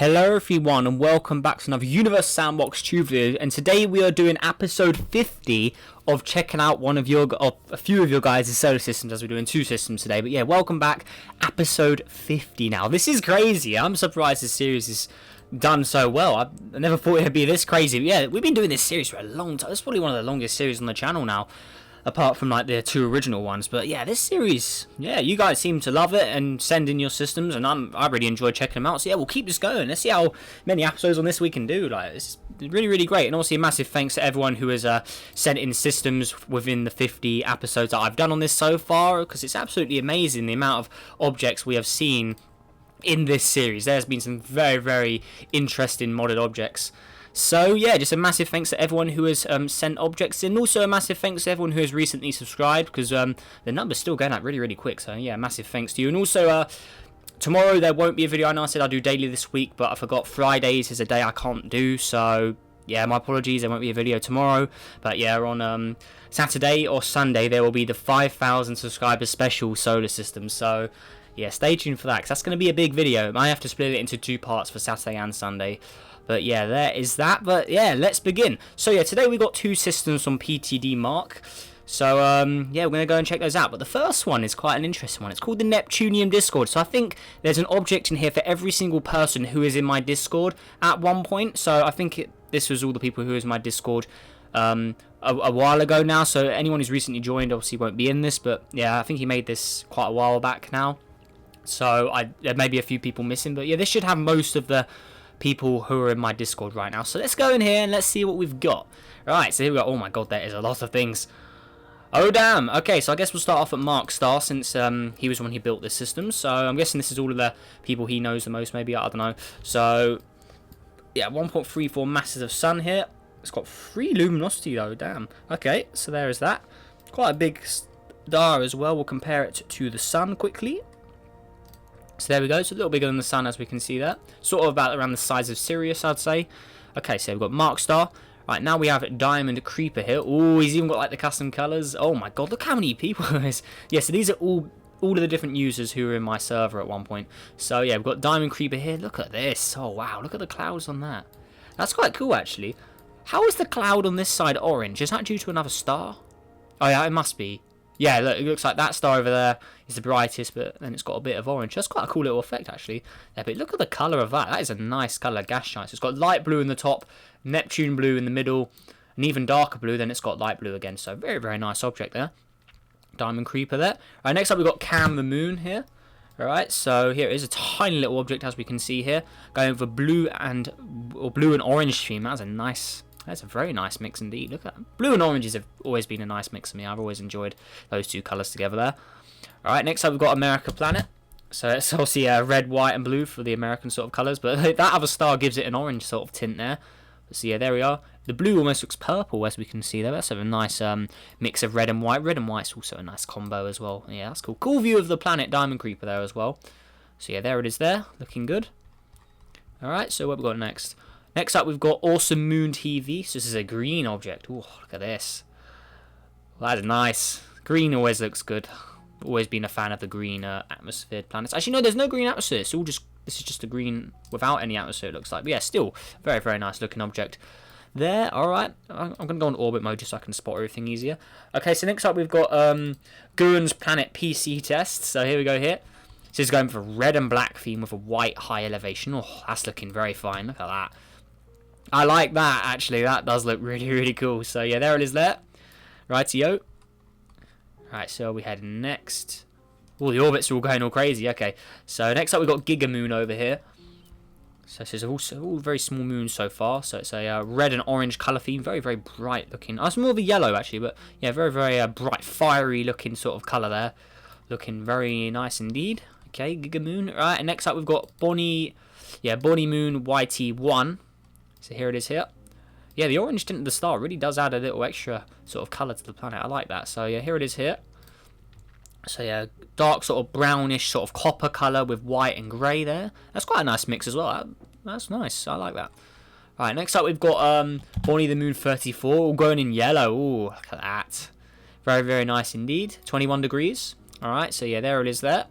Hello everyone and welcome back to another Universe Sandbox tube video, and today we are doing episode 50 of checking out a few of your guys' solar systems, as we're doing two systems today. But yeah, welcome back, episode 50 now. This is crazy. I'm surprised this series is done so well. I never thought it would be this crazy. But yeah, we've been doing this series for a long time. It's probably one of the longest series on the channel now, apart from like the two original ones. But yeah, this series, yeah, you guys seem to love it and send in your systems, and I really enjoy checking them out. So yeah, we'll keep this going. Let's see how many episodes on this we can do. Like, it's really great. And also a massive thanks to everyone who has sent in systems within the 50 episodes that I've done on this so far, because it's absolutely amazing the amount of objects we have seen in this series. There's been some very interesting modded objects. So yeah, just a massive thanks to everyone who has sent objects in. Also a massive thanks to everyone who has recently subscribed, because the number's still going up really quick. So yeah, massive thanks to you. And also tomorrow there won't be a video. I know I said I'll do daily this week, but I forgot Fridays is a day I can't do. So yeah, my apologies, there won't be a video tomorrow. But yeah, on Saturday or Sunday there will be the 5,000 subscriber special solar system. So yeah, stay tuned for that, because that's going to be a big video. I might have to split it into two parts for Saturday and Sunday. But yeah, there is that. But yeah, let's begin. So yeah, today we got two systems from PTD Mark. So yeah, we're going to go and check those out. But the first one is quite an interesting one. It's called the Neptunian Discord. So I think there's an object in here for every single person who is in my Discord at one point. So I think this was all the people who is in my Discord a while ago now. So anyone who's recently joined obviously won't be in this. But yeah, I think he made this quite a while back now. So there may be a few people missing. But yeah, this should have most of the people who are in my Discord right now. So let's go in here and let's see what we've got. Right, so here we go. Oh my god, there is a lot of things. Oh damn. Okay, so I guess we'll start off at Mark Star, since he was the one who built this system. So I'm guessing this is all of the people he knows the most, maybe, I don't know. So yeah, 1.34 masses of sun here. It's got 3 luminosity though, damn. Okay, so there is that. Quite a big star as well. We'll compare it to the sun quickly. So there we go, it's a little bigger than the sun, as we can see there. Sort of about around the size of Sirius, I'd say. Okay, so we've got Mark Star. Right, now we have Diamond Creeper here. Oh, he's even got like the custom colours. Oh my god, look how many people there is. Yeah, so these are all of the different users who were in my server at one point. So yeah, we've got Diamond Creeper here. Look at this. Oh wow, look at the clouds on that. That's quite cool, actually. How is the cloud on this side orange? Is that due to another star? Oh yeah, it must be. Yeah, look, it looks like that star over there is the brightest, but then it's got a bit of orange. That's quite a cool little effect, actually. Yeah, but look at the colour of that. That is a nice colour, gas giant. So it's got light blue in the top, Neptune blue in the middle, and even darker blue. Then it's got light blue again. So very nice object there. Diamond Creeper there. All right, next up we've got Cam the Moon here. All right, so here is a tiny little object, as we can see here, going for blue and orange theme. That's a nice. That's a very nice mix indeed. Look at that. Blue and oranges have always been a nice mix for me. I've always enjoyed those two colours together there. Alright, next up we've got America Planet. So it's obviously red, white and blue for the American sort of colours. But that other star gives it an orange sort of tint there. So yeah, there we are. The blue almost looks purple, as we can see there. That's a nice mix of red and white. Red and white's also a nice combo as well. Yeah, that's cool. Cool view of the planet Diamond Creeper there as well. So yeah, there it is there. Looking good. Alright, so what have we got next? Next up, we've got Awesome Moon TV. So this is a green object. Oh, look at this. Well, that is nice. Green always looks good. Always been a fan of the green atmosphere planets. Actually, no, there's no green atmosphere. It's all just, this is just a green without any atmosphere, it looks like. But yeah, still very nice looking object there. All right, I'm going to go on orbit mode just so I can spot everything easier. Okay, so next up, we've got Gurren's Planet PC test. So here we go here. This is going for red and black theme with a white high elevation. Oh, that's looking very fine. Look at that. I like that, actually. That does look really cool. So yeah, there it is there. Rightio. Right, so we head next. Oh, the orbits are all going all crazy. Okay, so next up we've got Giga Moon over here. So this is also all very small moons so far. So it's a red and orange colour theme. Very bright looking. Oh, it's more of a yellow, actually. But yeah, very bright, fiery looking sort of colour there. Looking very nice indeed. Okay, Giga Moon. Right, and next up we've got Bonnie Moon YT1. So here it is here. Yeah, the orange tint of the star really does add a little extra sort of colour to the planet. I like that. So yeah, here it is here. So yeah, dark sort of brownish sort of copper colour with white and grey there. That's quite a nice mix as well. That's nice. I like that. Alright, next up we've got Bonnie the Moon 34, all going in yellow. Ooh, look at that. Very nice indeed. 21 degrees. Alright, so yeah, there it is there.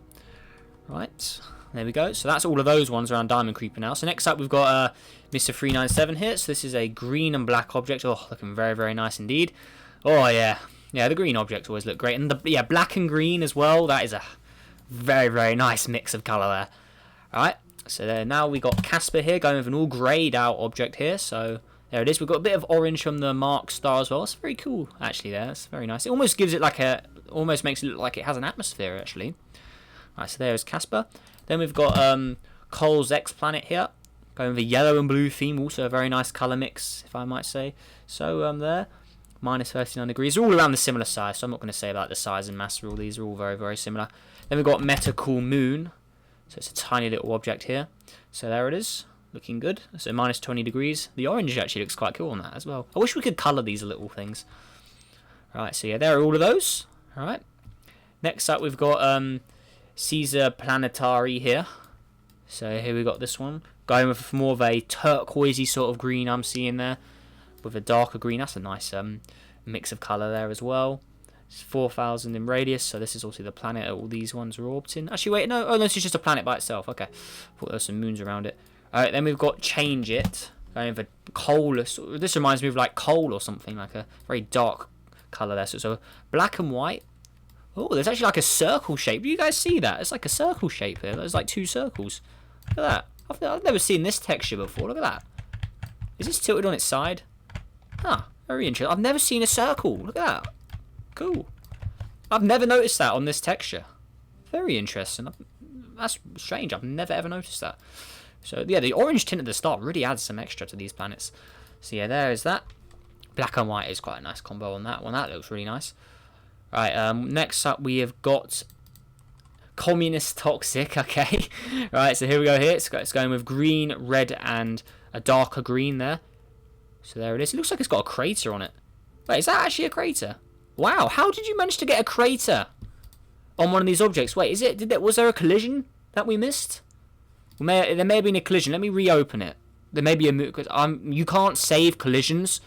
Right. There we go. So that's all of those ones around Diamond Creeper now. So next up we've got Mr. 397 here. So this is a green and black object. Oh, looking very, very nice indeed. Oh, yeah. Yeah, the green objects always look great. And the black and green as well. That is a very, very nice mix of colour there. Alright. So there, now we got Casper here going with an all greyed out object here. So there it is. We've got a bit of orange from the Mark star as well. It's very cool, actually, there. It's very nice. It almost gives it like a... almost makes it look like it has an atmosphere, actually. Alright, so there's Casper. Then we've got Cole's X Planet here, going with a yellow and blue theme, also a very nice colour mix, if I might say. So there, minus 39 degrees, they're all around the similar size, so I'm not going to say about the size and mass rule, these are all very, very similar. Then we've got Meta Cool Moon, so it's a tiny little object here. So there it is, looking good. So minus 20 degrees, the orange actually looks quite cool on that as well. I wish we could colour these little things. Alright, so yeah, there are all of those. Alright, next up we've got Caesar Planetary here. So here we got this one. Going with more of a turquoisey sort of green I'm seeing there. With a darker green. That's a nice mix of colour there as well. It's 4,000 in radius. So this is also the planet all these ones are orbiting. Actually, wait, no. Oh, no, this is just a planet by itself. Okay. Thought there were some moons around it. Alright, then we've got Change It. Going with a coal. This reminds me of like coal or something. Like a very dark colour there. So it's a black and white. Oh, there's actually like a circle shape. Do you guys see that? It's like a circle shape here. There's like two circles. Look at that. I've never seen this texture before. Look at that. Is this tilted on its side? Huh. Very interesting. I've never seen a circle. Look at that. Cool. I've never noticed that on this texture. Very interesting. That's strange. I've never ever noticed that. So, yeah, the orange tint at the start really adds some extra to these planets. So, yeah, there is that. Black and white is quite a nice combo on that one. That looks really nice. Right, next up we have got Communist Toxic, okay. Right, so here we go here. It's going with green, red, and a darker green there. So there it is. It looks like it's got a crater on it. Wait, is that actually a crater? Wow, how did you manage to get a crater on one of these objects? Wait, is it? Was there a collision that we missed? There may have been a collision. Let me reopen it. There may be a... because you can't save collisions.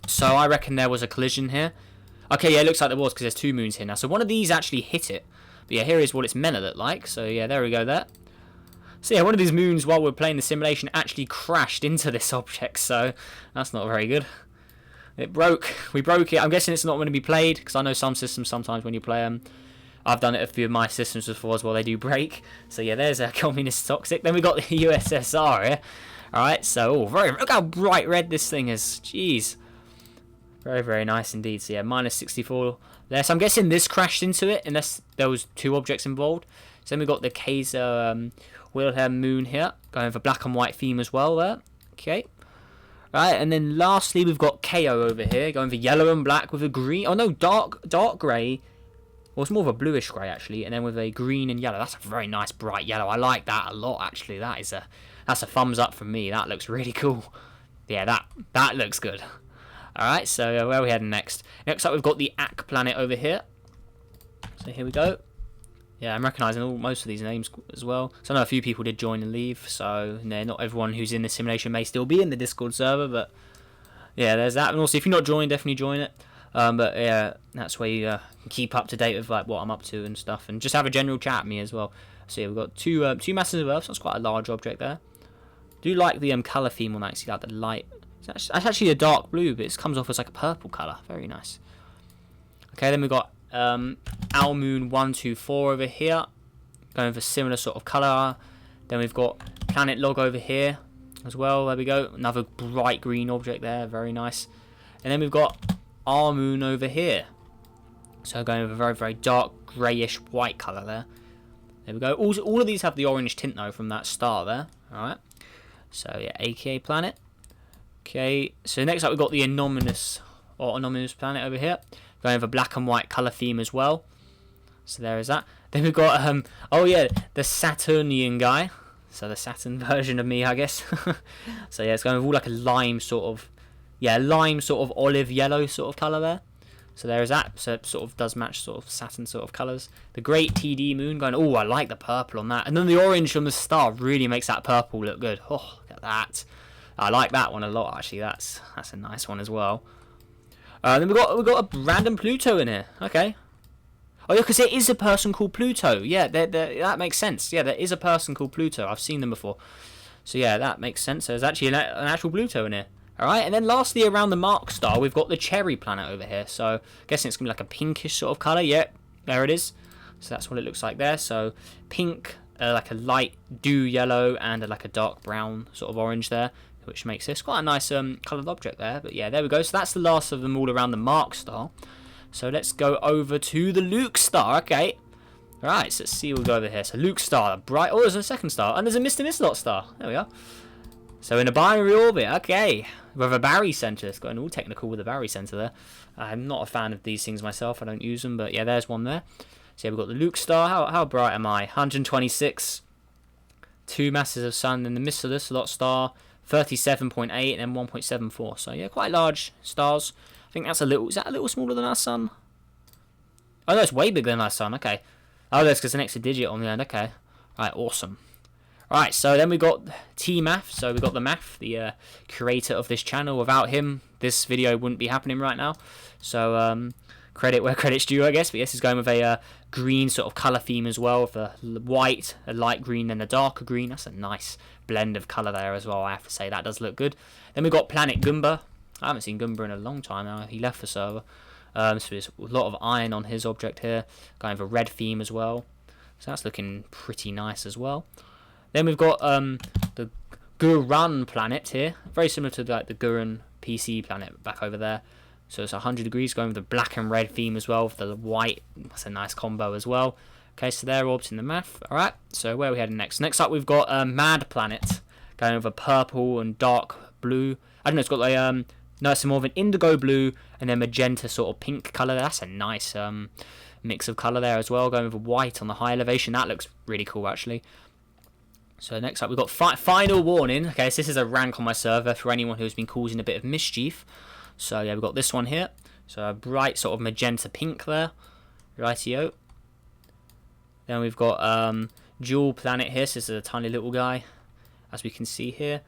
So I reckon there was a collision here. Okay, yeah, it looks like there was because there's two moons here now. So one of these actually hit it. But yeah, here is what it's meant to look like. So yeah, there we go there. So yeah, one of these moons while we're playing the simulation actually crashed into this object. So that's not very good. It broke. We broke it. I'm guessing it's not going to be played because I know some systems sometimes when you play them. I've done it a few of my systems before as well. They do break. So yeah, there's a Communist Toxic. Then we got the USSR here. Alright, so look how bright red this thing is. Jeez. Very, very nice indeed. So yeah, minus 64 there. So I'm guessing this crashed into it unless there was two objects involved. So then we got the Kaiser Wilhelm moon here. Going for black and white theme as well there. Okay. Right, and then lastly we've got KO over here. Going for yellow and black with a green. Oh no, dark grey. Well, it's more of a bluish grey actually. And then with a green and yellow. That's a very nice bright yellow. I like that a lot actually. That's a thumbs up from me. That looks really cool. Yeah, that looks good. Alright, so where are we heading next? Next up, we've got the Ak planet over here. So here we go. Yeah, I'm recognising most of these names as well. So I know a few people did join and leave. So not everyone who's in the simulation may still be in the Discord server. But yeah, there's that. And also, if you're not joined, definitely join it. But yeah, that's where you can keep up to date with like what I'm up to and stuff. And just have a general chat with me as well. So yeah, we've got two masses of Earth. So that's quite a large object there. Do like the colour theme on that. See like the light. That's actually a dark blue, but it comes off as like a purple colour. Very nice. Okay, then we've got Owl Moon 124 over here. Going for similar sort of colour. Then we've got Planet Log over here as well. There we go. Another bright green object there. Very nice. And then we've got R Moon over here. So going with a very, very dark greyish white colour there. There we go. All of these have the orange tint though from that star there. Alright. So yeah, AKA Planet. Okay, so next up we've got the Anomalous planet over here. Going with a black and white colour theme as well. So there is that. Then we've got, oh yeah, the Saturnian guy. So the Saturn version of me, I guess. So yeah, it's going with all like a lime sort of olive yellow sort of colour there. So there is that. So it sort of does match sort of Saturn sort of colours. The Great TD Moon going, oh, I like the purple on that. And then the orange from the star really makes that purple look good. Oh, look at that. I like that one a lot actually. That's a nice one as well. Then we've got a random Pluto in here. Okay. Oh, yeah, because there is a person called Pluto. Yeah, that makes sense. Yeah, there is a person called Pluto. I've seen them before. So yeah, that makes sense. There's actually an actual Pluto in here. Alright, and then lastly around the Mark star, we've got the cherry planet over here. So I'm guessing it's going to be like a pinkish sort of colour. Yep, there it is. So that's what it looks like there. So pink, like a light dew yellow, and like a dark brown sort of orange there, which makes this quite a nice coloured object there. But yeah, there we go. So that's the last of them all around the Mark star. So let's go over to the Luke star. Okay. Right, so let's see what we go over here. So Luke star, bright. Oh, there's a second star. And there's a Mr. Mistlot star. There we are. So in a binary orbit. Okay. With a barycenter. It's going all technical with a barycenter there. I'm not a fan of these things myself. I don't use them. But yeah, there's one there. So yeah, we've got the Luke star. How bright am I? 126. 2 masses of sun. And the Mr. Mistlot star, 37.8 and 1.74. So yeah, quite large stars. I think that's a little... Is that a little smaller than our sun? Oh, no, it's way bigger than our sun. Okay. Oh, that's because an extra digit on the end. Okay. Right, awesome. Right, so then we got T-Math. So we got the Math, the creator of this channel. Without him, this video wouldn't be happening right now. So, credit where credit's due, I guess. But yes, it's going with a green sort of colour theme as well. With a white, a light green, and a darker green. That's a nice blend of colour there as well, I have to say. That does look good. Then we got Planet Goomba. I haven't seen Goomba in a long time now. He left the server. So there's a lot of iron on his object here. Going with a red theme as well. So that's looking pretty nice as well. Then we've got the Gurun planet here. Very similar to the Gurun PC planet back over there. So it's 100 degrees, going with the black and red theme as well. With the white. That's a nice combo as well. Okay, so they're orbs in the Math. Alright, so where are we heading next? Next up we've got Mad Planet. Going with a purple and dark blue. I don't know, it's got like... No, it's more of an indigo blue and then magenta sort of pink colour. That's a nice mix of colour there as well. Going with white on the high elevation. That looks really cool, actually. So next up, we've got Final Warning. Okay, so this is a rank on my server for anyone who's been causing a bit of mischief. So yeah, we've got this one here. So a bright sort of magenta pink there. Rightio. Then we've got Jewel Planet here. So this is a tiny little guy, as we can see here.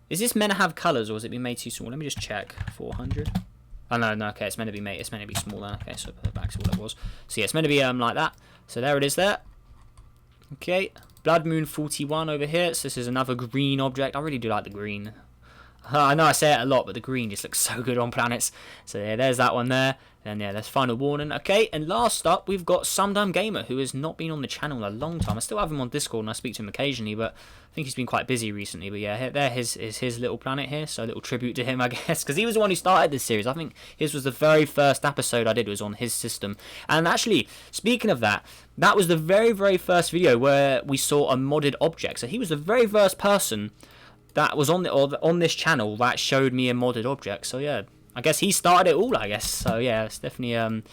Is this meant to have colours, or has it been made too small? Let me just check. 400. Oh no, okay, it's meant to be made. It's meant to be smaller. Okay, so put it back to what it was. So yeah, it's meant to be like that. So there it is there. Okay, Blood Moon 41 over here. So this is another green object. I really do like the green. I know I say it a lot, but the green just looks so good on planets. So yeah, there's that one there. And yeah, there's Final Warning. Okay, and last up, we've got Sumdum Gamer, who has not been on the channel in a long time. I still have him on Discord, and I speak to him occasionally, but I think he's been quite busy recently. But yeah, there is his little planet here, so a little tribute to him, I guess, because he was the one who started this series. I think his was the very first episode I did was on his system. And actually, speaking of that, that was the very, very first video where we saw a modded object. So he was the very first person that was on this channel that showed me a modded object. So yeah, I guess he started it all, I guess. So yeah, it's definitely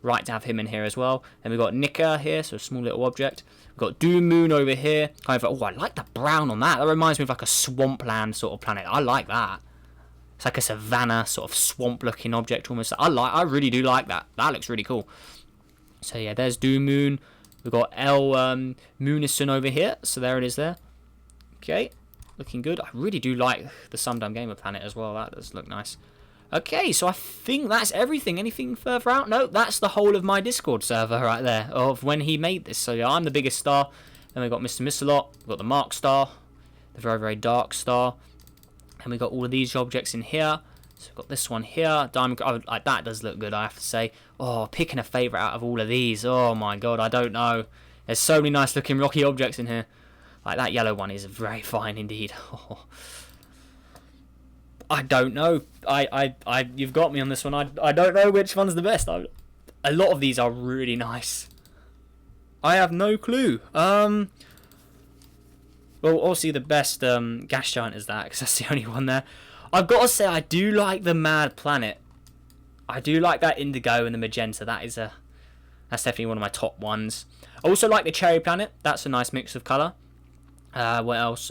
right to have him in here as well. Then we've got Nika here, so a small little object. We've got Doom Moon over here. Kind of, oh, I like the brown on that. That reminds me of like a swampland sort of planet. I like that. It's like a savanna sort of swamp looking object almost. I really do like that. That looks really cool. So yeah, there's Doom Moon. We've got El Moonison over here. So there it is there. Okay, looking good. I really do like the Sumdum Gamer planet as well. That does look nice. Okay, so I think that's everything. Anything further out? No, that's the whole of my Discord server right there of when he made this. So yeah, I'm the biggest star. Then we've got Mr. Mistlot. We've got the Mark star. The very, very dark star. And we've got all of these objects in here. So we've got this one here. Diamond. Oh, like, that does look good, I have to say. Oh, picking a favourite out of all of these. Oh my god, I don't know. There's so many nice looking rocky objects in here. Like that yellow one is very fine indeed. Oh. I don't know. You've got me on this one. I don't know which one's the best. A lot of these are really nice. I have no clue. Well, obviously the best gas giant is that, because that's the only one there. I've got to say, I do like the Mad Planet. I do like that indigo and the magenta. That's definitely one of my top ones. I also like the Cherry Planet. That's a nice mix of colour. What else?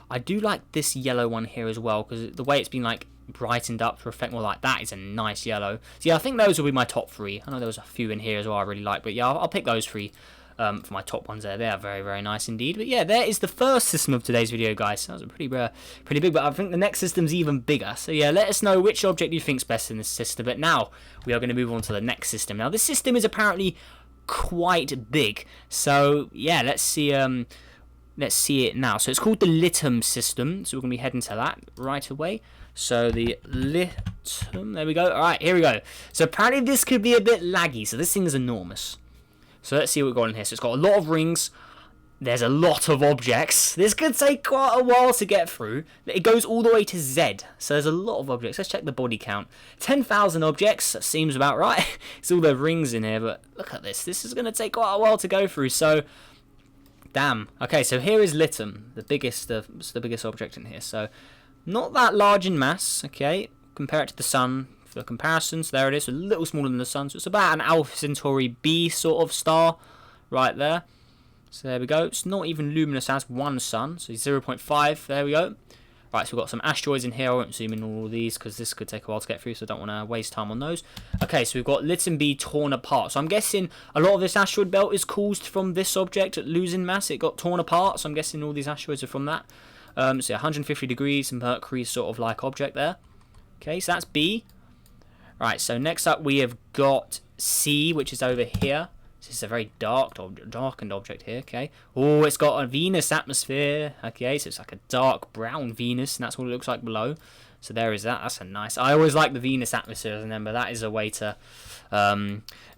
I do like this yellow one here as well, because the way it's been like brightened up to reflect more like that is a nice yellow. So yeah, I think those will be my top three. I know there was a few in here as well I really like, but yeah, I'll pick those three For my top ones there. They are very, very nice indeed. But yeah, there is the first system of today's video, guys. That was a pretty big, but I think the next system's even bigger. So yeah, let us know which object you think's best in this system. But now we are going to move on to the next system. Now this system is apparently quite big. So yeah, let's see it now. So it's called the Lithium system. So we're going to be heading to that right away. So the Lithium, there we go. All right, here we go. So apparently this could be a bit laggy. So this thing is enormous. So let's see what we've got in here. So it's got a lot of rings. There's a lot of objects. This could take quite a while to get through. It goes all the way to Z. So there's a lot of objects. Let's check the body count. 10,000 objects. That seems about right. It's all the rings in here. But look at this. This is going to take quite a while to go through. So, damn. Okay, so here is Lithium. The biggest object in here. So, not that large in mass. Okay, compare it to the Sun. For comparisons, there it is, a little smaller than the Sun, so it's about an Alpha Centauri B sort of star right there. So there we go. It's not even luminous as one Sun, so 0.5. There we go. Right, so we've got some asteroids in here. I won't zoom in on all of these because this could take a while to get through, so I don't want to waste time on those. Okay, so we've got Lithium B torn apart. So I'm guessing a lot of this asteroid belt is caused from this object losing mass. It got torn apart, so I'm guessing all these asteroids are from that. So 150 degrees Mercury sort of like object there. Okay, so that's B. Right, so next up we have got C, which is over here. This is a very darkened object here, okay. Oh, it's got a Venus atmosphere, okay, so it's like a dark brown Venus, and that's what it looks like below. So there is that. That's a nice... I always like the Venus atmospheres, and remember, that is a way to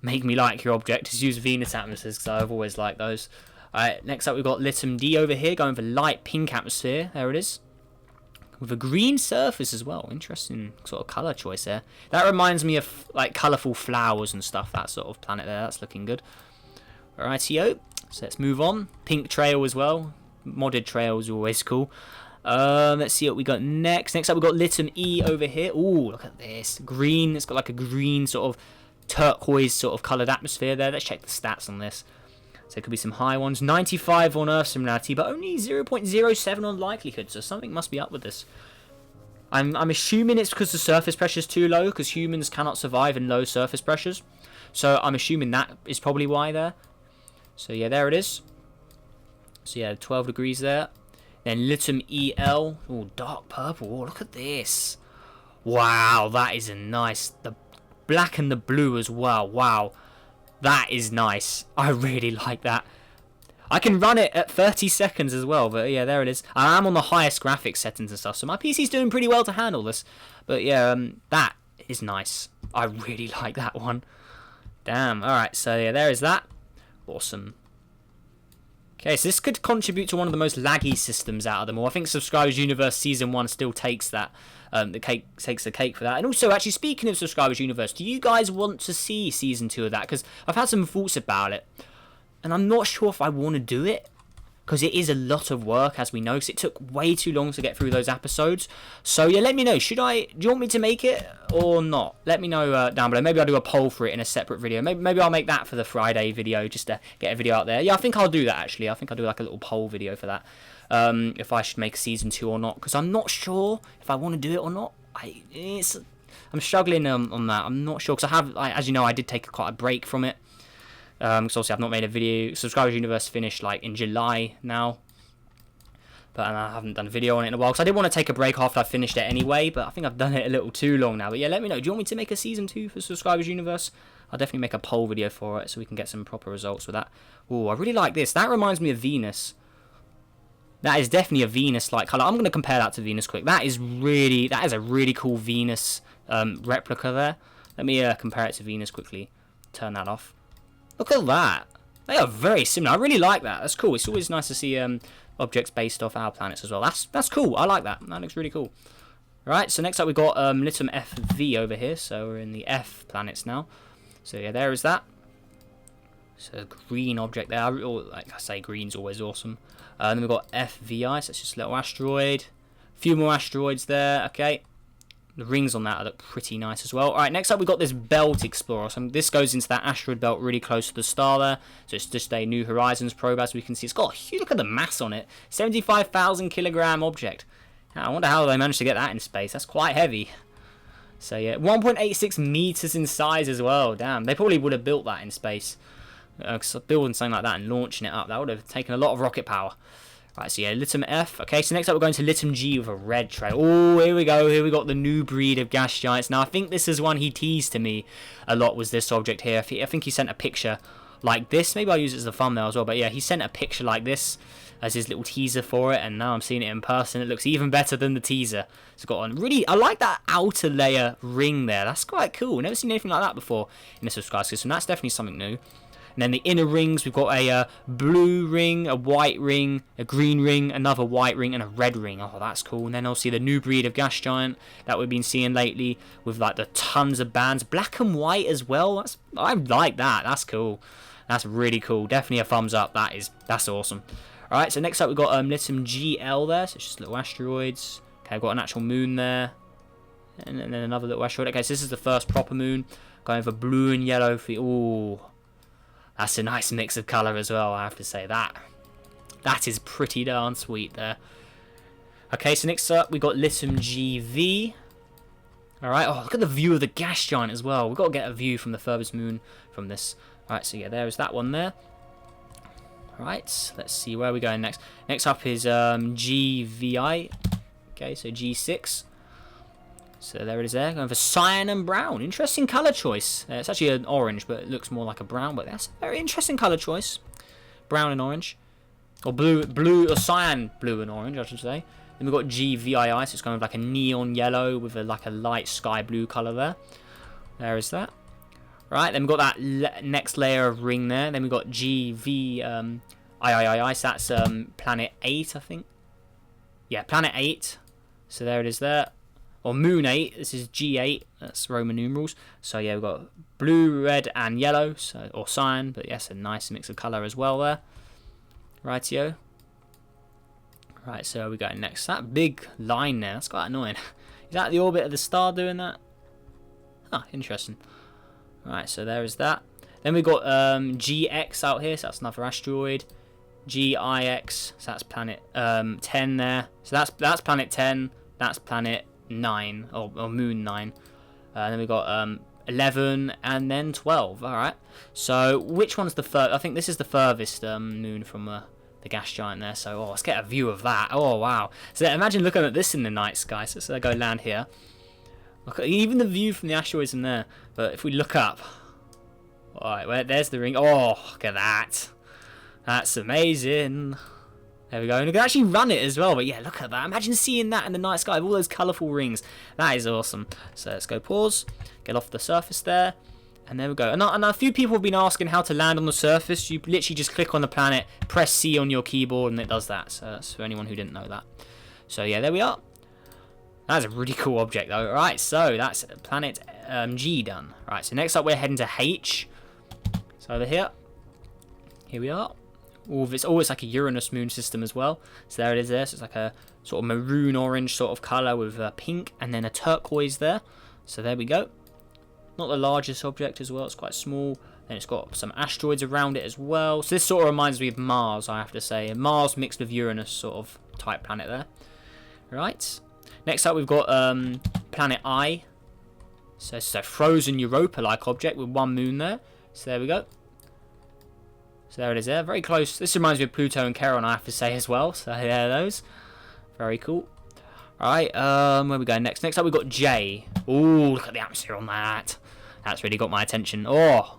make me like your object, is use Venus atmospheres, because I've always liked those. Alright, next up we've got Lithium D over here, going for light pink atmosphere. There it is. With a green surface as well. Interesting sort of colour choice there. That reminds me of like colourful flowers and stuff. That sort of planet there. That's looking good. Rightio. So let's move on. Pink trail as well. Modded trails are always cool. Let's see what we got next. Next up we've got Lithium E over here. Ooh, look at this. Green. It's got like a green sort of turquoise sort of coloured atmosphere there. Let's check the stats on this. So there could be some high ones. 95 on Earth similarity, but only 0.07 on likelihood. So something must be up with this. I'm assuming it's because the surface pressure is too low, because humans cannot survive in low surface pressures. So I'm assuming that is probably why there. So yeah, there it is. So yeah, 12 degrees there. Then Lithium EL. Oh, dark purple. Oh, look at this. Wow, that is a nice... The black and the blue as well. Wow. That is nice. I really like that. I can run it at 30 seconds as well, but yeah, there it is. I am on the highest graphics settings and stuff, so my PC's doing pretty well to handle this. But yeah, that is nice. I really like that one. Damn. Alright, so yeah, there is that. Awesome. Okay, so this could contribute to one of the most laggy systems out of them all. I think Subscribers Universe Season 1 still takes that. Takes the cake for that. And also, actually, speaking of Subscribers Universe, do you guys want to see Season 2 of that? Because I've had some thoughts about it. And I'm not sure if I want to do it. Because it is a lot of work, as we know. Because it took way too long to get through those episodes. So, yeah, let me know. Do you want me to make it or not? Let me know down below. Maybe I'll do a poll for it in a separate video. Maybe I'll make that for the Friday video, just to get a video out there. Yeah, I think I'll do that, actually. I think I'll do like a little poll video for that. If I should make Season 2 or not. Because I'm not sure if I want to do it or not. I'm struggling on that. I'm not sure. Because as you know, I did take quite a break from it. Because obviously I've not made a video. Subscribers Universe finished like in July now. But I haven't done a video on it in a while. Because I did want to take a break after I finished it anyway. But I think I've done it a little too long now. But yeah, let me know. Do you want me to make a Season 2 for Subscribers Universe? I'll definitely make a poll video for it so we can get some proper results with that. Oh, I really like this. That reminds me of Venus. That is definitely a Venus-like colour. I'm going to compare that to Venus quick. That is a really cool Venus replica there. Let me compare it to Venus quickly. Turn that off. Look at that. They are very similar. I really like that. That's cool. It's always nice to see objects based off our planets as well. That's cool. I like that. That looks really cool. Right, so next up we've got Lithium FV over here. So we're in the F planets now. So yeah, there is that. So green object there. Like I say, green's always awesome. Then we've got FVI, so it's just a little asteroid. A few more asteroids there, okay. The rings on that look pretty nice as well. Alright, next up we've got this Belt Explorer. So this goes into that asteroid belt really close to the star there. So it's just a New Horizons probe, as we can see. It's got a huge, look at the mass on it. 75,000 kilogram object. I wonder how they managed to get that in space. That's quite heavy. So yeah, 1.86 meters in size as well. Damn, they probably would have built that in space. Building something like that and launching it up, that would have taken a lot of rocket power. Right, so yeah, Lithium F. Okay, so next up we're going to Lithium G with a red tray. Oh, here we go. Here we got the new breed of gas giants. Now, I think this is one he teased to me a lot, was this object here. I think he sent a picture like this. Maybe I'll use it as a thumbnail as well. But yeah, he sent a picture like this as his little teaser for it. And now I'm seeing it in person. It looks even better than the teaser. It's got on really... I like that outer layer ring there. That's quite cool. Never seen anything like that before in the subscribe system. That's definitely something new. And then the inner rings, we've got a blue ring, a white ring, a green ring, another white ring, and a red ring. Oh, that's cool. And then obviously the new breed of gas giant that we've been seeing lately with like the tons of bands. Black and white as well. I like that. That's cool. That's really cool. Definitely a thumbs up. That's awesome. Alright, so next up we've got Lithium GL there. So it's just little asteroids. Okay, I've got an actual moon there. And then another little asteroid. Okay, so this is the first proper moon. Going for blue and yellow for... Ooh. That's a nice mix of colour as well, I have to say that. That is pretty darn sweet there. Okay, so next up we got Lithium GV. Alright, oh, look at the view of the gas giant as well. We've got to get a view from the furthest moon from this. Alright, so yeah, there's that one there. Alright, let's see where we're going next. Next up is GVI. Okay, so G6. So there it is there, going for cyan and brown. Interesting colour choice. It's actually an orange, but it looks more like a brown. But that's a very interesting colour choice. Brown and orange. Or blue, or cyan, blue and orange, I should say. Then we've got GVII, so it's going with like a neon yellow with like a light sky blue colour there. There is that. Right, then we've got that next layer of ring there. Then we've got GVIII, so that's planet 8, I think. Yeah, planet 8. So there it is there. Or Moon 8, this is G8, that's Roman numerals. So yeah, we've got blue, red and yellow, so or cyan, but yes, a nice mix of colour as well there. Rightio. Right, so we go next. That big line there, that's quite annoying. Is that the orbit of the star doing that? Huh, interesting. Right, so there is that. Then we've got GX out here, so that's another asteroid. GIX, so that's planet 10 there. So that's planet 10, that's planet 9 or moon 9. Then we got 11 and then 12. All right, so which one's the furthest? I think this is the furthest moon from the gas giant there. So let's get a view of that. Oh wow, so imagine looking at this in the night sky. So I go land here, look at even the view from the asteroids in there. But if we look up, all right, there's the ring. Oh, look at that, that's amazing. There we go, and we can actually run it as well, but yeah, look at that. Imagine seeing that in the night sky with all those colourful rings. That is awesome. So let's go pause, get off the surface there, and there we go. And a few people have been asking how to land on the surface. You literally just click on the planet, press C on your keyboard, and it does that. So that's for anyone who didn't know that. So yeah, there we are. That's a really cool object though. Alright, so that's planet G done. Right, so next up we're heading to H. So over here we are. It's always like a Uranus moon system as well. So there it is there. So it's like a sort of maroon orange sort of colour with pink and then a turquoise there. So there we go. Not the largest object as well. It's quite small. Then it's got some asteroids around it as well. So this sort of reminds me of Mars, I have to say. Mars mixed with Uranus sort of type planet there. Right. Next up we've got planet I. So it's a frozen Europa-like object with one moon there. So there we go. So there it is there, very close. This reminds me of Pluto and Charon, I have to say as well. So there are those. Very cool. Alright, where we go next? Next up we've got J. Ooh, look at the atmosphere on that. That's really got my attention. Oh.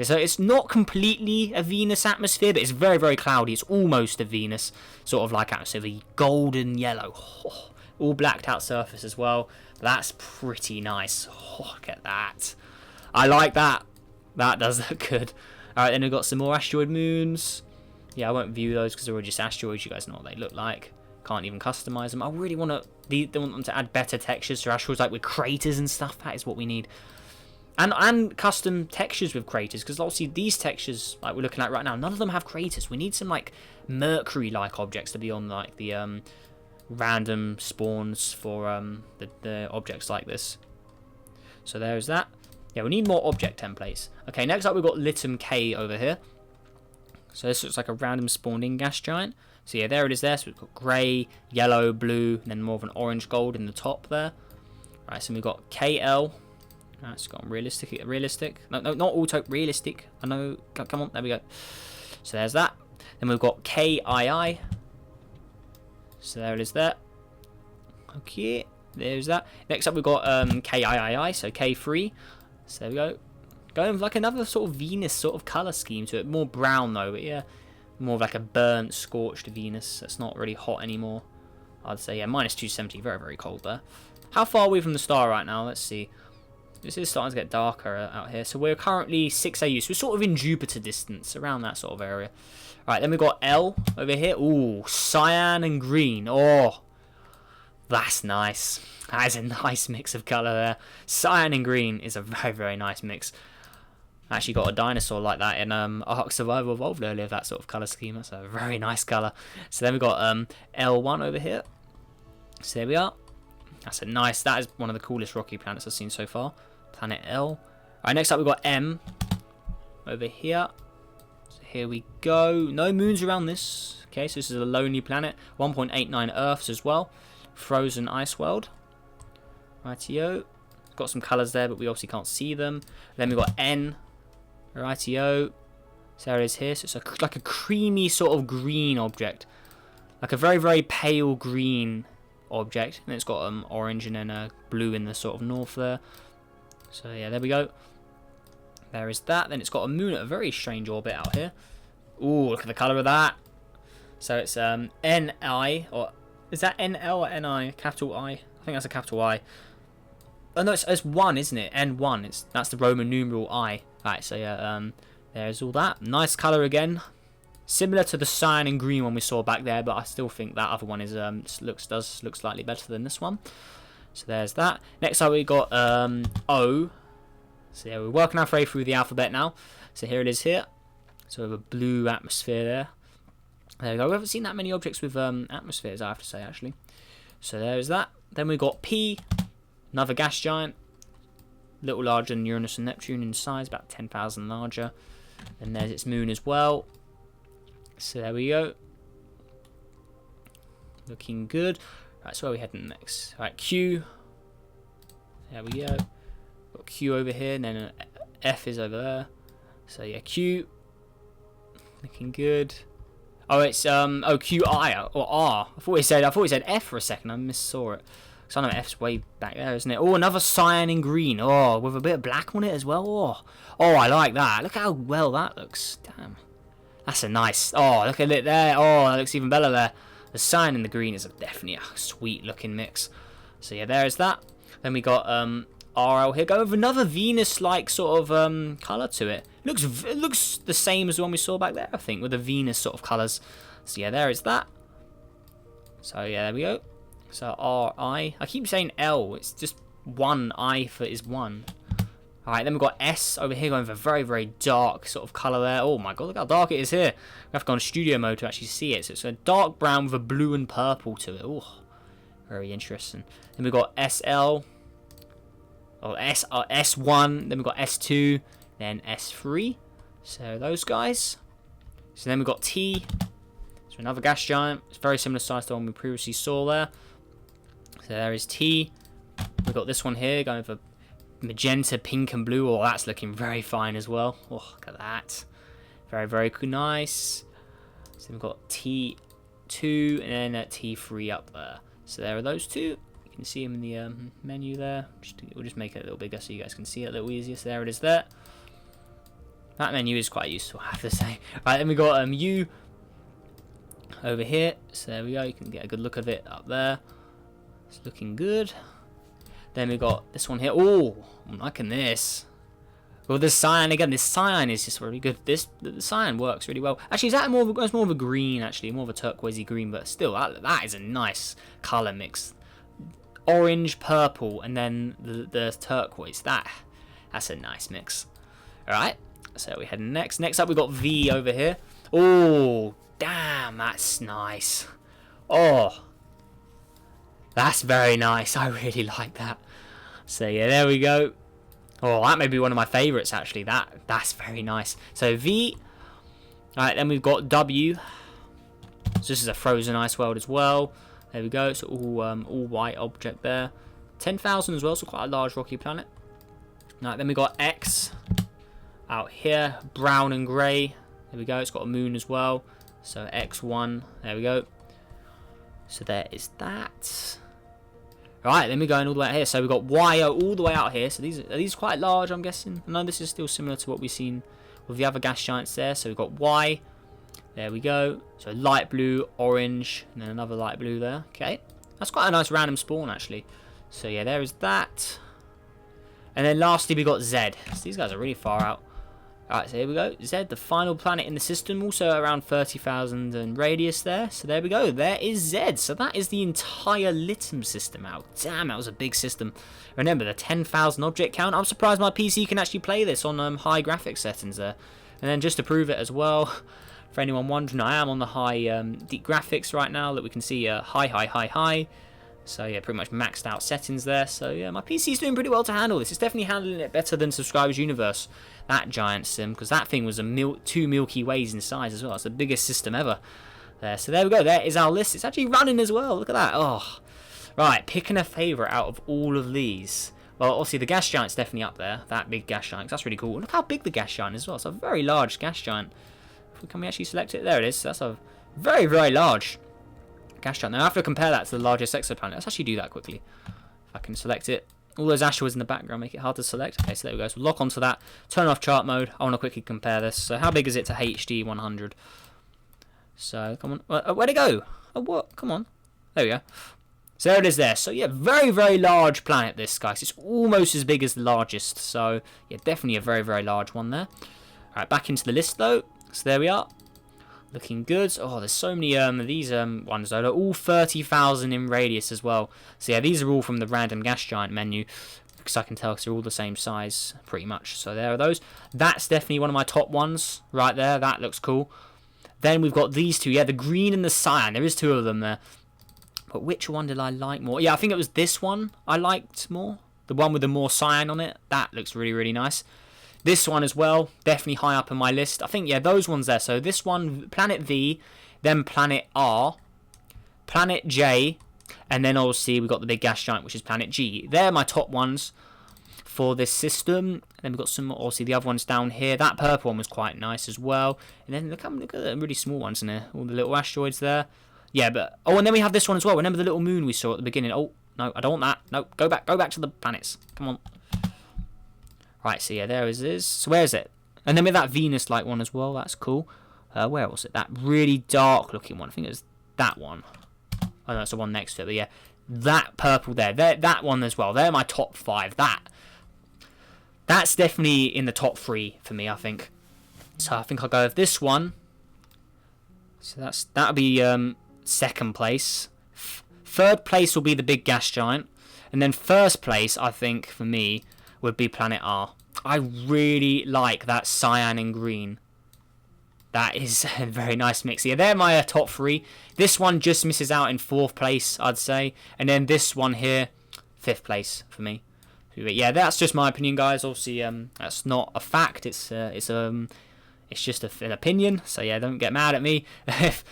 So it's not completely a Venus atmosphere, but it's very, very cloudy. It's almost a Venus sort of like atmosphere. The golden yellow. Oh, all blacked out surface as well. That's pretty nice. Oh, look at that. I like that. That does look good. Alright, then we've got some more asteroid moons. Yeah, I won't view those because they're all just asteroids. You guys know what they look like. Can't even customize them. I really want them to add better textures to asteroids, like with craters and stuff. That is what we need. And custom textures with craters, because obviously these textures, like we're looking at right now, none of them have craters. We need some like Mercury-like objects to be on like the random spawns for the objects like this. So there's that. Yeah, we need more object templates. Okay, next up we've got Lithium K over here. So this looks like a random spawned-in gas giant. So yeah, there it is there. So we've got grey, yellow, blue, and then more of an orange gold in the top there. Right, so we've got KL. Alright, it's gone realistic. No, not auto, realistic. I know. Come on, there we go. So there's that. Then we've got KII. So there it is there. Okay, there's that. Next up we've got KIII, so K3. So there we go. Going with like another sort of Venus sort of colour scheme to it. More brown though, but yeah. More of like a burnt, scorched Venus. That's not really hot anymore. I'd say, yeah, minus 270. Very, very cold there. How far are we from the star right now? Let's see. This is starting to get darker out here. So we're currently 6 AU. So we're sort of in Jupiter distance, around that sort of area. Right, then we've got L over here. Ooh, cyan and green. Oh, that's nice. That is a nice mix of colour there. Cyan and green is a very, very nice mix. I actually got a dinosaur like that in Ark Survival Evolved earlier, that sort of colour scheme. That's a very nice colour. So then we've got L1 over here. So there we are. That's a nice, that is one of the coolest rocky planets I've seen so far. Planet L. Alright, next up we've got M over here. So here we go. No moons around this. Okay, so this is a lonely planet. 1.89 Earths as well. Frozen ice world. Rightio. Got some colours there, but we obviously can't see them. Then we've got N. Rightio. So there it is here. So it's like a creamy sort of green object. Like a very, very pale green object. And it's got orange and then blue in the sort of north there. So yeah, there we go. There is that. Then it's got a moon at a very strange orbit out here. Ooh, look at the colour of that. So it's NI, or is that NL or NI? Capital I? I think that's a capital I. Oh no, it's 1, isn't it? N1. That's the Roman numeral I. Right, so yeah, there's all that. Nice colour again. Similar to the cyan and green one we saw back there, but I still think that other one is looks slightly better than this one. So there's that. Next up we got O. So yeah, we're working our way through the alphabet now. So here it is here. So we have a blue atmosphere there. There we go. We haven't seen that many objects with atmospheres, I have to say, actually. So there's that. Then we got P. Another gas giant. A little larger than Uranus and Neptune in size, about 10,000 larger. And there's its moon as well. So there we go. Looking good. Right, so where are we heading next? Right, Q. There we go. Got Q over here, and then F is over there. So yeah, Q. Looking good. Oh, it's QI or R. I thought he said F for a second. I missaw it. So I know F's way back there, isn't it? Oh, another cyan and green. Oh, with a bit of black on it as well. Oh, I like that. Look how well that looks. Damn. That's a nice. Oh, look at it there. Oh, that looks even better there. The cyan and the green is definitely a sweet looking mix. So yeah, there is that. Then we got RL here. Go with another Venus-like sort of colour to it. It looks the same as the one we saw back there, I think, with the Venus sort of colours. So yeah, there is that. So yeah, there we go. So RI. I keep saying L. It's just one I for is one. Alright, then we've got S over here going for a very, very dark sort of colour there. Oh my god, look how dark it is here. We have to go on studio mode to actually see it. So it's a dark brown with a blue and purple to it. Oh, very interesting. Then we've got SL. Or S1. Then we've got S2. Then S3. So those guys. So then we've got T. So another gas giant. It's very similar size to the one we previously saw there. So there is T. We've got this one here going for magenta, pink and blue. Oh, that's looking very fine as well. Oh, look at that. Very, very nice. So we've got T2 and then T3 up there. So there are those two. You can see them in the menu there. We'll just make it a little bigger so you guys can see it a little easier. So there it is there. That menu is quite useful, I have to say. Right, then we got U over here. So there we go. You can get a good look of it up there. It's looking good. Then we got this one here. Oh, I'm liking this. Well, this cyan again. This cyan is just really good. The cyan works really well. Actually, it's more of a green. Actually, more of a turquoisey green, but still, that is a nice color mix. Orange, purple, and then the turquoise. That's a nice mix. All right. So we head next. Next up, we got V over here. Oh, damn, that's nice. Oh. That's very nice. I really like that. So yeah, there we go. Oh, that may be one of my favourites actually. That's very nice. So V. Alright, then we've got W. So this is a frozen ice world as well. There we go. So all white object there. 10,000 as well, so quite a large rocky planet. Right, then we got X out here, brown and grey. There we go. It's got a moon as well. So X1. There we go. So there is that. Right, then we're going all the way out here. So we've got Y all the way out here. So are these quite large, I'm guessing? No, this is still similar to what we've seen with the other gas giants there. So we've got Y. There we go. So light blue, orange, and then another light blue there. Okay. That's quite a nice random spawn, actually. So yeah, there is that. And then lastly, we got Z. So these guys are really far out. Alright, so here we go. Z, the final planet in the system, also around 30,000 in radius there. So there we go. There is Z. So that is the entire Lithium system out. Damn, that was a big system. Remember, the 10,000 object count. I'm surprised my PC can actually play this on high graphics settings there. And then just to prove it as well, for anyone wondering, I am on the high deep graphics right now that we can see high. So yeah, pretty much maxed out settings there. So yeah, my PC is doing pretty well to handle this. It's definitely handling it better than Subscribers Universe, that giant sim, because that thing was 2 Milky Ways in size as well. It's the biggest system ever. There. So there we go. There is our list. It's actually running as well. Look at that. Oh, right. Picking a favourite out of all of these. Well, obviously the gas giant's definitely up there. That big gas giant. That's really cool. Look how big the gas giant is as well. It's a very large gas giant. Can we actually select it? There it is. That's a very, very large gas giant. Now I have to compare that to the largest exoplanet. Let's actually do that quickly. If I can select it. All those asteroids in the background make it hard to select. Okay, so there we go. So lock onto that. Turn off chart mode. I want to quickly compare this. So how big is it to HD 100? So come on. Where'd it go? Oh, what? Come on. There we go. So there it is there. So yeah, very, very large planet this, guys. It's almost as big as the largest. So yeah, definitely a very, very large one there. Alright, back into the list though. So there we are. Looking good. Oh, there's so many these ones though. They're all 30,000 in radius as well. So yeah, these are all from the random gas giant menu, because I can tell because they're all the same size pretty much. So there are those. That's definitely one of my top ones right there. That looks cool. Then we've got these two. Yeah, the green and the cyan. There is two of them there. But which one did I like more? Yeah, I think it was this one I liked more. The one with the more cyan on it. That looks really, really nice. This one as well, definitely high up on my list. I think, yeah, those ones there. So this one, Planet V, then Planet R, Planet J, and then obviously we've got the big gas giant, which is Planet G. They're my top ones for this system. And then we've got some, obviously, the other ones down here. That purple one was quite nice as well. And then look at the really small ones in there. All the little asteroids there. Yeah, but... Oh, and then we have this one as well. Remember the little moon we saw at the beginning? Oh, no, I don't want that. No, go back to the planets. Come on. Right, so yeah, there it is. So where is it? And then with that Venus-like one as well, that's cool. Where was it? That really dark-looking one. I think it was that one. Oh, no, it's the one next to it. But yeah, that purple there. That one as well. They're my top 5. That's definitely in the top 3 for me, I think. So I think I'll go with this one. So that'll be second place. Third place will be the big gas giant. And then first place, I think, for me, would be Planet R. I really like that cyan and green. That is a very nice mix. Yeah, they're my top 3. This one just misses out in 4th place, I'd say. And then this one here, 5th place for me. But yeah, that's just my opinion, guys. Obviously, that's not a fact. It's just an opinion. So yeah, don't get mad at me if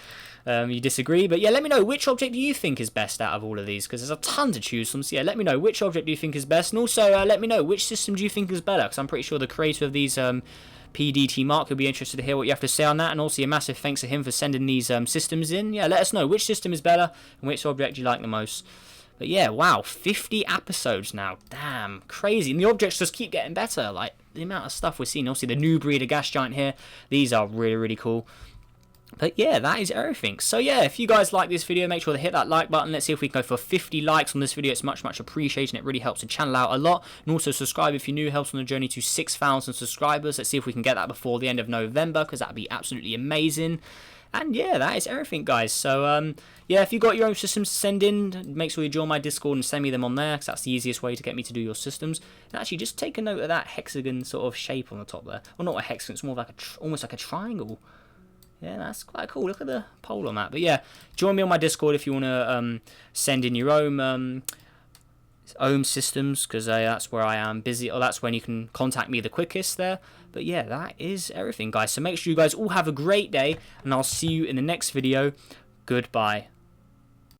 you disagree. But yeah, let me know, which object do you think is best out of all of these, because there's a ton to choose from. So yeah, let me know which object do you think is best, and also let me know which system do you think is better, because I'm pretty sure the creator of these PDT Mark will be interested to hear what you have to say on that. And also a massive thanks to him for sending these systems in. Yeah, let us know which system is better and which object you like the most. But yeah, wow, 50 episodes now. Damn, crazy. And the objects just keep getting better. Like, the amount of stuff we're seeing. Obviously, the new breed of gas giant here. These are really, really cool. But yeah, that is everything. So yeah, if you guys like this video, make sure to hit that like button. Let's see if we can go for 50 likes on this video. It's much, much appreciated. It really helps the channel out a lot. And also subscribe if you're new. Helps on the journey to 6,000 subscribers. Let's see if we can get that before the end of November, because that'd be absolutely amazing. And yeah, that is everything, guys. So yeah, if you got your own systems to send in, make sure you join my Discord and send me them on there, because that's the easiest way to get me to do your systems. And actually, just take a note of that hexagon sort of shape on the top there. Well, not a hexagon, it's more like almost like a triangle. Yeah, that's quite cool. Look at the polar map. But yeah, join me on my Discord if you want to send in your own systems, because that's where I am busy, or that's when you can contact me the quickest there. But yeah, that is everything, guys. So make sure you guys all have a great day, and I'll see you in the next video. Goodbye.